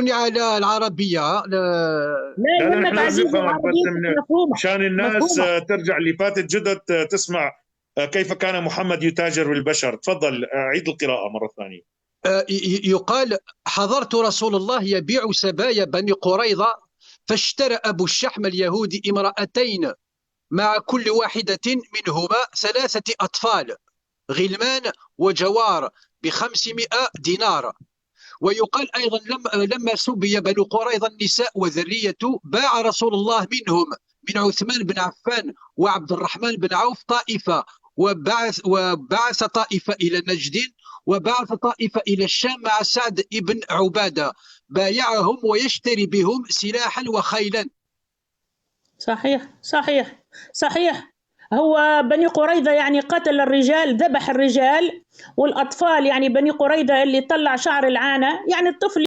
تعذروني على العربية. لا لا يهمك احنا عزيزي، بنفهمك، بس العربية مفهومة مشان الناس مفهومة. ترجع اللي فاتت جدد تسمع كيف كان محمد يتاجر بالبشر. تفضل عيد القراءة مرة ثانية. يقال: حضرت رسول الله يبيع سبايا بني قريظة، فاشترى أبو الشحم اليهودي امرأتين، مع كل واحدة منهما 3 أطفال غلمان وجوار ب500 دينار. ويقال أيضا لما سبي بنو قريظة النساء وذرية، باع رسول الله منهم من عثمان بن عفان وعبد الرحمن بن عوف طائفة، وبعث طائفة إلى نجد، وبعث طائفة إلى الشام مع سعد بن عبادة، بايعهم ويشتري بهم سلاحا وخيلا. صحيح صحيح صحيح. هو بني قريظة يعني قتل الرجال، ذبح الرجال والأطفال، يعني بني قريظة اللي طلع شعر العانة، يعني الطفل